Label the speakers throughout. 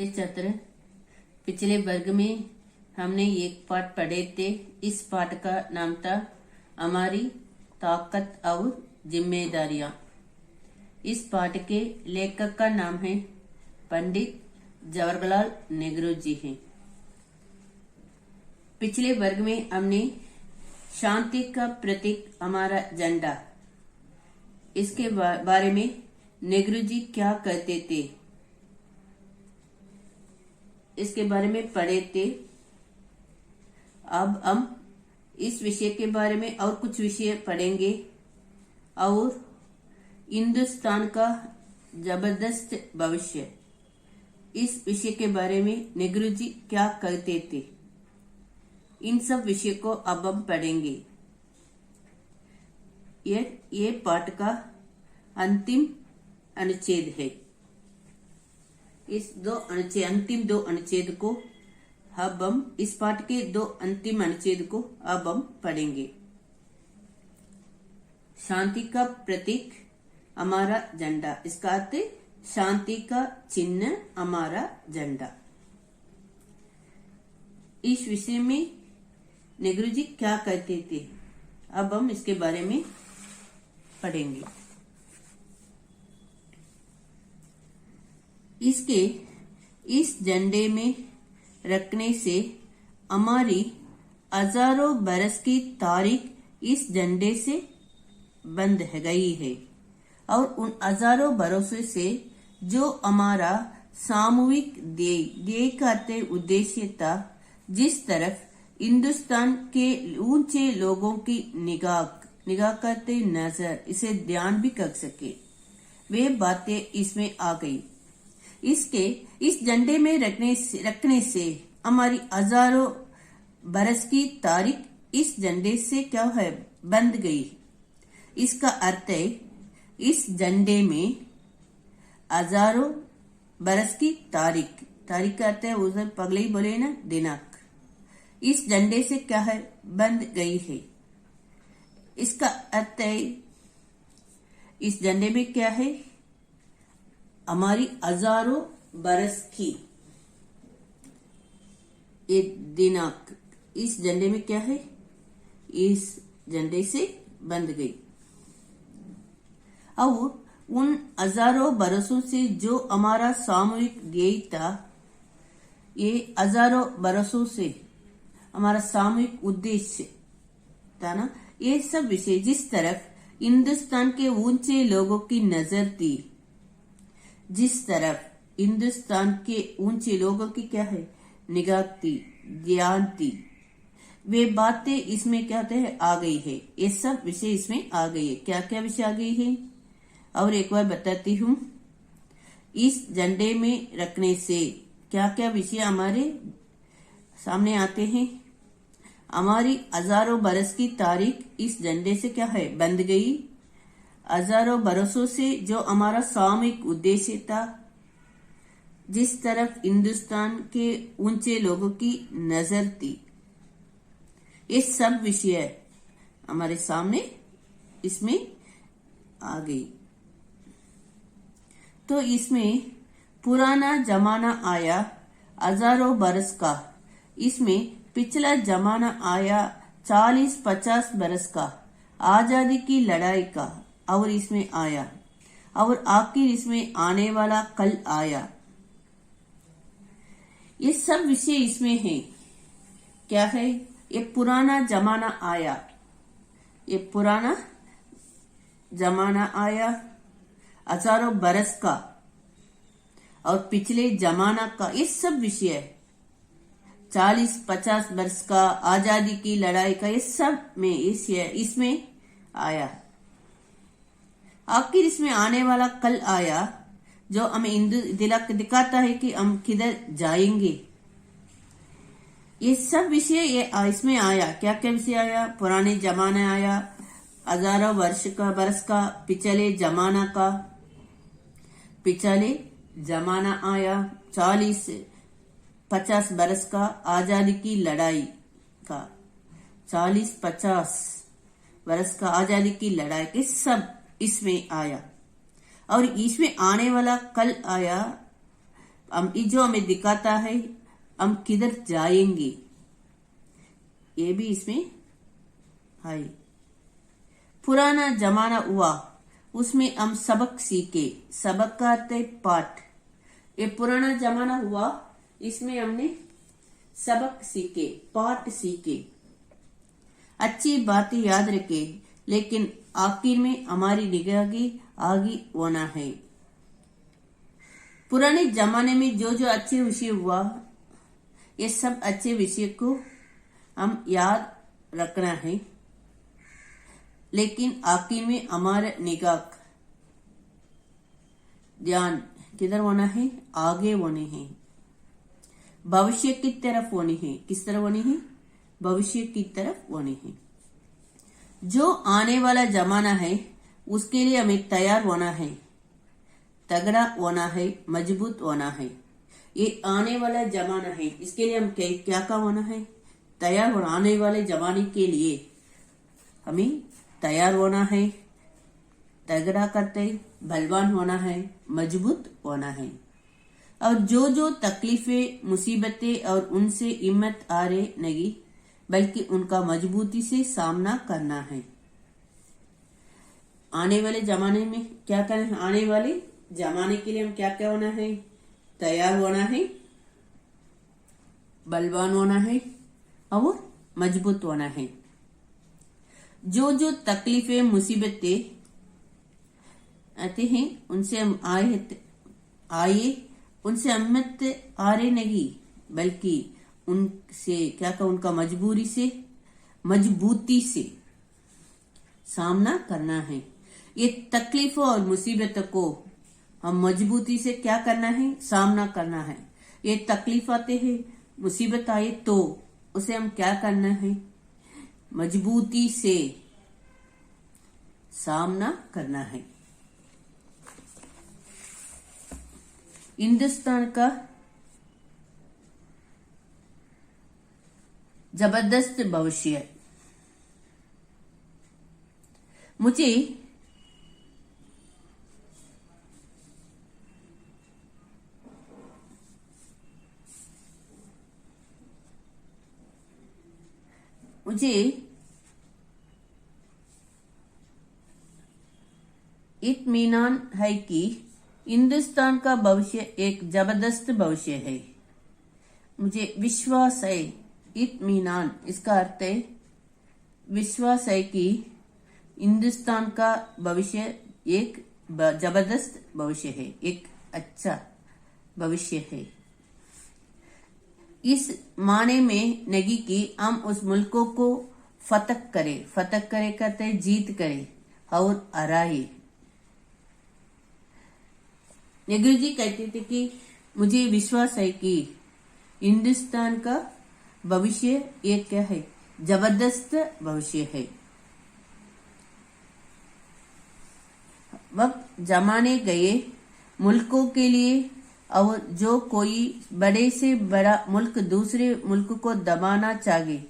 Speaker 1: नमस्ते छात्र। पिछले वर्ग में हमने एक पाठ पढ़े थे। इस पाठ का नाम था हमारी ताकत और जिम्मेदारियां। इस पाठ के लेखक का नाम है पंडित जवाहरलाल नेहरू जी हैं। पिछले वर्ग में हमने शांति का प्रतीक हमारा झंडा, इसके बारे में नेहरू जी क्या कहते थे इसके बारे में पढ़े थे। अब हम इस विषय के बारे में और कुछ विषय पढ़ेंगे और हिंदुस्तान का जबरदस्त भविष्य, इस विषय के बारे में नेहरू जी क्या कहते थे, इन सब विषय को अब हम पढ़ेंगे। ये पाठ का अंतिम अनुच्छेद है। इस अंतिम दो अनुच्छेद को अब हम इस पाठ के दो अंतिम अनुच्छेद को अब हम पढ़ेंगे। शांति का प्रतीक हमारा झंडा, इसका अर्थ शांति का चिन्ह हमारा झंडा। इस विषय में नेहरू जी क्या कहते थे, अब हम इसके बारे में पढ़ेंगे। इस झंडे में रखने से हमारी हजारों बरस की तारीख इस झंडे से बंध गई है और उन हजारों बरसों से जो हमारा सामूहिक ध्येय का उद्देश्य था, जिस तरफ हिंदुस्तान के ऊंचे लोगों की निगाह करते नजर इसे ध्यान भी कर सके, वे बातें इसमें आ गई। इस झंडे में रखने से हमारी हजारों बरस की तारीख इस झंडे से क्या है, बंध गई। इसका अर्थ है इस झंडे में हजारों बरस की तारीख का अर्थ है उधर पगले ही बोले ना, दिनांक, इस झंडे से क्या है, बंध गई है। इसका अर्थ है इस झंडे में क्या है, हमारी हजारों बरस की ये दिनांक इस झंडे में क्या है, इस झंडे से बंध गई। और उन हजारों बरसों से जो हमारा सामूहिक ध्येय था, ये हजारों बरसों से हमारा सामूहिक उद्देश्य था ना, ये सब विषय जिस तरफ हिंदुस्तान के ऊंचे लोगों की नजर थी, जिस तरफ हिंदुस्तान के ऊंचे लोगों की क्या है, निगाह थी, ध्यान थी, वे बातें इसमें क्या है, आ गई है। ये सब विषय इसमें आ गई है। क्या क्या विषय आ गई है और एक बार बताती हूँ। इस झंडे में रखने से क्या क्या विषय हमारे सामने आते हैं। हमारी हजारों बरस की तारीख इस झंडे से क्या है, बंध गई। हजारों बरसों से जो हमारा सामूहिक उद्देश्य था, जिस तरफ हिंदुस्तान के ऊंचे लोगों की नजर थी, ये सब विषय हमारे सामने इसमें आ गई। तो इसमें पुराना जमाना आया हजारों बरस का, इसमें पिछला जमाना आया 40-50 बरस का, आजादी की लड़ाई का, और इसमें आया, और आखिर इसमें आने वाला कल आया। ये सब विषय इसमें है। क्या है, ये पुराना जमाना आया, ये पुराना जमाना आया हजारों बरस का, और पिछले जमाना का, ये सब विषय 40-50 बरस का, आजादी की लड़ाई का, ये सब में इसमें आया। आखिर इसमें आने वाला कल आया, जो हमें दिखाता है कि हम किधर जाएंगे। ये सब विषय ये इसमें आया। क्या क्या विषय आया, पुराने जमाना आया हजारों बरस का, पिछले जमाना आया 40-50 बरस का, आजादी की लड़ाई का 40-50 बरस का, आजादी की लड़ाई के सब इसमें आया। और इसमें आने वाला कल आया, हम जो हमें दिखाता है हम किधर जाएंगे, ये भी इसमें है। पुराना जमाना हुआ, उसमें हम सबक सीखे। सबक का अर्थ है पाठ। ये पुराना जमाना हुआ, इसमें हमने सबक सीखे, पाठ सीखे। अच्छी बातें याद रखे, लेकिन आखिर में हमारी निगाही आगे होना है। पुराने जमाने में जो जो अच्छे विषय हुआ, ये सब अच्छे विषय को हम याद रखना है, लेकिन आखिर में हमारा निगाह ध्यान किधर होना है, आगे होने हैं, भविष्य की तरफ होनी है। किस तरफ होनी है, भविष्य की तरफ होनी है। जो आने वाला जमाना है उसके लिए हमें तैयार होना है, तगड़ा होना है, मजबूत होना है। ये आने वाला जमाना है, इसके लिए हम क्या क्या होना है, तैयार होना। आने वाले जमाने के लिए हमें तैयार होना है, तगड़ा करते बलवान होना है, मजबूत होना है। और जो जो तकलीफें मुसीबतें और उनसे हिम्मत आ रहे नहीं, बल्कि उनका मजबूती से सामना करना है। आने वाले जमाने में क्या करना है, आने वाले जमाने के लिए हम क्या क्या होना है, तैयार होना है, बलवान होना है और मजबूत होना है। जो जो तकलीफें मुसीबतें आते हैं उनसे हम आए उनसे हिम्मत आ रहे नहीं, बल्कि उनसे क्या का उनका मजबूती से सामना करना है। ये तकलीफों और मुसीबतों को हम मजबूती से क्या करना है, सामना करना है। ये तकलीफ आते हैं, मुसीबत आए तो उसे हम क्या करना है, मजबूती से सामना करना है। हिंदुस्तान का जबरदस्त भविष्य। मुझे इत्मीनान है कि हिंदुस्तान का भविष्य एक जबरदस्त भविष्य है। मुझे विश्वास है, इत्मीनान इसका अर्थ है विश्वास है कि हिंदुस्तान का भविष्य एक जबरदस्त भविष्य है, एक अच्छा भविष्य है। इस माने में नहीं कि हम उस मुल्कों को फतह करे कहते हैं जीत करे और हराए। नेहरू जी कहते थे कि मुझे विश्वास है कि हिंदुस्तान का भविष्य एक क्या है, जबरदस्त भविष्य है। वक्त जमाने गए मुल्कों के लिए, और जो कोई बड़े से बड़ा मुल्क दूसरे मुल्क को दबाना चाहे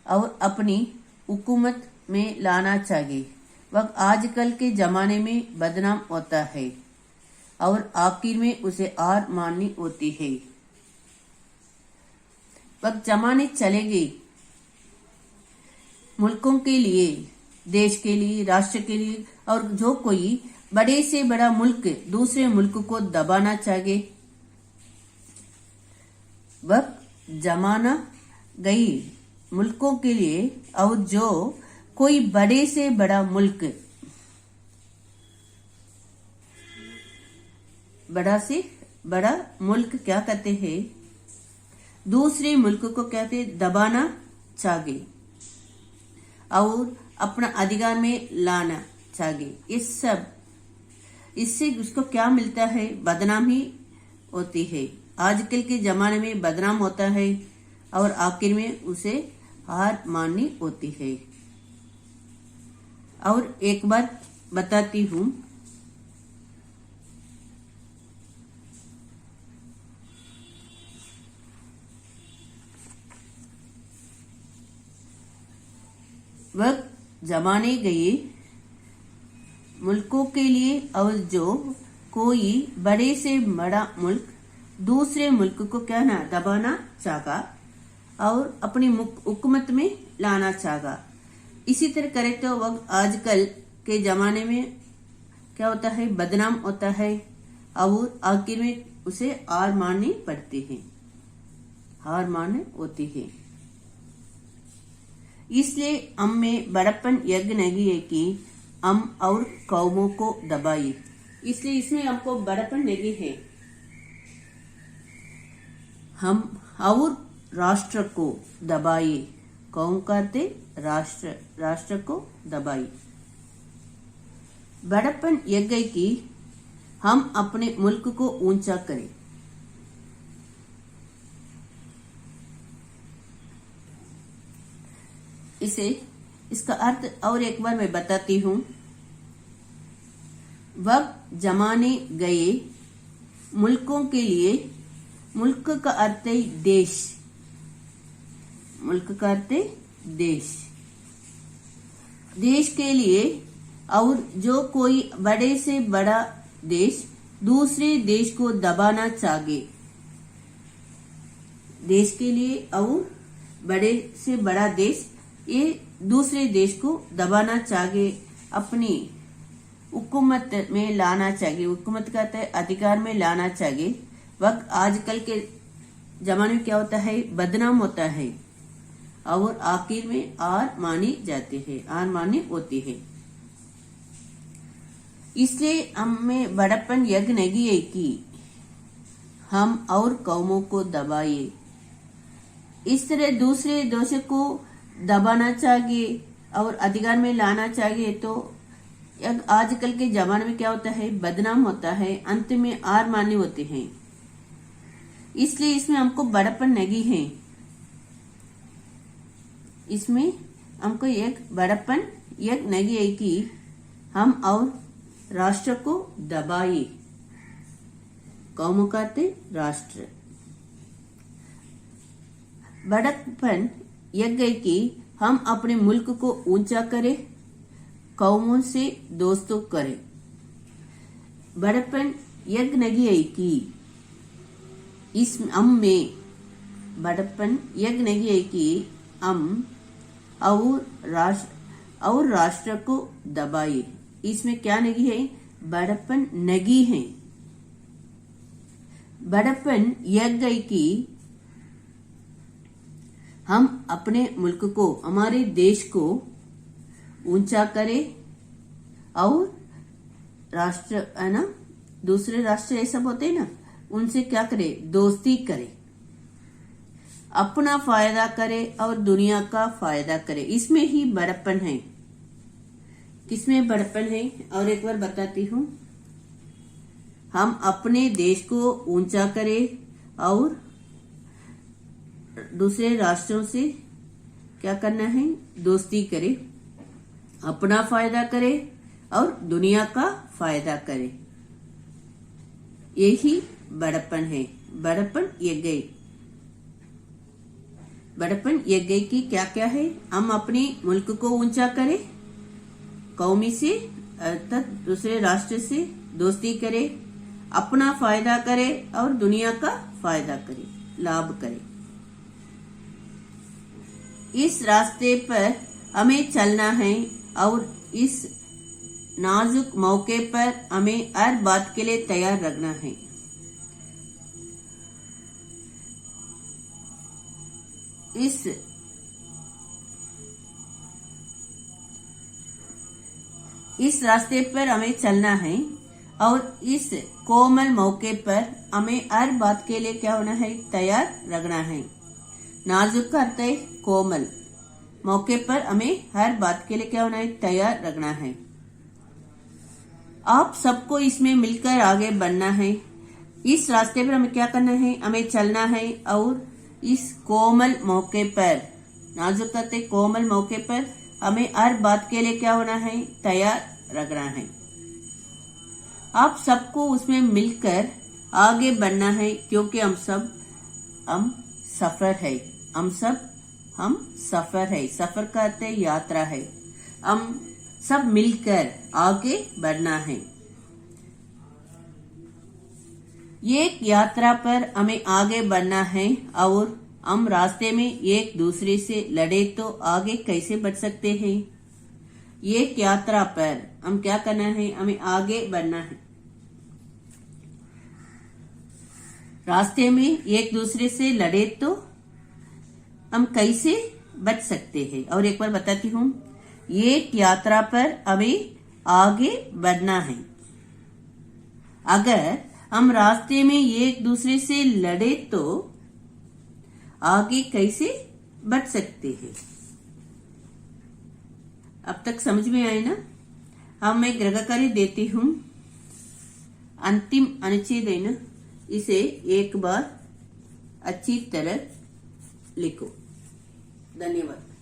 Speaker 1: और अपनी हुकूमत में लाना चाहे, वह आजकल के जमाने में बदनाम होता है और आखिर में उसे हार माननी होती है। वक्त जमाने चले गए मुल्कों के लिए, देश के लिए, राष्ट्र के लिए, और जो कोई बड़े से बड़ा मुल्क दूसरे मुल्क को दबाना चाहे, वक्त जमाना गई मुल्कों के लिए, और जो कोई बड़े से बड़ा मुल्क क्या कहते हैं, दूसरे मुल्क को कहते हैं दबाना चाहे और अपना अधिकार में लाना चाहे। इस सब इससे उसको क्या मिलता है, बदनामी होती है। आजकल के जमाने में बदनाम होता है और आखिर में उसे हार माननी होती है। और एक बार बताती हूँ, वक्त जमाने गए मुल्कों के लिए, और जो कोई बड़े से बड़ा मुल्क दूसरे मुल्क को क्या ना दबाना चाहा और अपनी हुकूमत में लाना चाहा। इसी तरह करे तो वक्त आजकल के जमाने में क्या होता है, बदनाम होता है और आखिर में उसे हार माननी पड़ती है, हार माननी होती है। इसलिए हम में बड़प्पन यज्ञ नहीं है कि हम और कौमों को दबाइए, इसलिए इसमें हमको बड़प्पन नहीं है। हम और राष्ट्र को दबाइए, कौम करते राष्ट्र, राष्ट्र को दबाइए। बड़प्पन यज्ञ की हम अपने मुल्क को ऊंचा करें। इसका अर्थ और एक बार मैं बताती हूँ। वक्त जमाने गए मुल्कों के लिए, मुल्क का अर्थ है देश, मुल्क का अर्थ है देश, देश के लिए। और जो कोई बड़े से बड़ा देश दूसरे देश को दबाना चाहे, देश के लिए और बड़े से बड़ा देश ये दूसरे देश को दबाना चाहे, अपनी हुकूमत में लाना चाहिए, हुकूमत का अधिकार में लाना चाहिए। वक्त आजकल के जमाने में क्या होता है, बदनाम होता है और आखिर में हार मानी जाती है, हार मानी होती है। इसलिए हमें बड़प्पन यज्ञ नहीं है कि हम और कौमों को दबाइए। इस तरह दूसरे देशों को दबाना चाहिए और अधिकार में लाना चाहिए तो आजकल के जमाने में क्या होता है, बदनाम होता है, अंत में हार माननी होती है। इसलिए इसमें हमको बड़प्पन नहीं है, इसमें हमको एक बड़प्पन यज्ञ नहीं है कि हम और राष्ट्र को दबाइए, कौम कहते राष्ट्र। बड़प्पन यज्ञ की हम अपने मुल्क को ऊंचा करें, कौमों से दोस्तों करें। बड़प्पन यज्ञ नहीं है कि इस हम में बड़प्पन यज्ञ नहीं है कि हम और राष्ट्र को दबाइए। इसमें क्या नहीं है, बड़प्पन नहीं है। बड़प्पन यज्ञ की हम अपने मुल्क को, हमारे देश को ऊंचा करें और राष्ट्र है ना, दूसरे राष्ट्र ये सब होते हैं ना, उनसे क्या करे, दोस्ती करे, अपना फायदा करे और दुनिया का फायदा करे। इसमें ही बड़प्पन है। किसमें बड़प्पन है और एक बार बताती हूँ। हम अपने देश को ऊंचा करें और दूसरे राष्ट्रों से क्या करना है, दोस्ती करे, अपना फायदा करे और दुनिया का फायदा करे। यही बड़प्पन है। बड़प्पन यज्ञ, बड़प्पन यज्ञ की क्या क्या है, हम अपने मुल्क को ऊंचा करें, कौमी से दूसरे राष्ट्र से दोस्ती करे, अपना फायदा करे और दुनिया का फायदा करे, लाभ करे। इस रास्ते पर हमें चलना है और इस नाजुक मौके पर हमें हर बात के लिए तैयार रखना है। इस रास्ते पर हमें चलना है और इस कोमल मौके पर हमें हर बात के लिए क्या होना है, तैयार रखना है। नाजुक का अर्थ है कोमल, मौके पर हमें हर बात के लिए क्या होना है, तैयार रखना है। आप सबको इसमें मिलकर आगे बढ़ना है। इस रास्ते पर हमें क्या करना है, हमें चलना है और इस कोमल मौके पर, नाजुक करते कोमल मौके पर हमें हर बात के लिए क्या होना है, तैयार रखना है। आप सबको उसमें मिलकर आगे बढ़ना है क्योंकि हम सफर है, हम सफर है। सफर का अर्थ है यात्रा है। हम सब मिलकर आगे बढ़ना है। एक यात्रा पर हमें आगे बढ़ना है और हम रास्ते में एक दूसरे से लड़े तो आगे कैसे बढ़ सकते हैं। एक यात्रा पर हम क्या करना है, हमें आगे बढ़ना है। रास्ते में एक दूसरे से लड़े तो हम कैसे बच सकते हैं। और एक बार बताती हूँ, एक यात्रा पर हमें आगे बढ़ना है। अगर हम रास्ते में एक दूसरे से लड़े तो आगे कैसे बढ़ सकते हैं। अब तक समझ में आए ना। अब मैं ग्रहकारी देती हूँ। अंतिम अनुच्छेद है ना, इसे एक बार अच्छी तरह लिखो। धन्यवाद।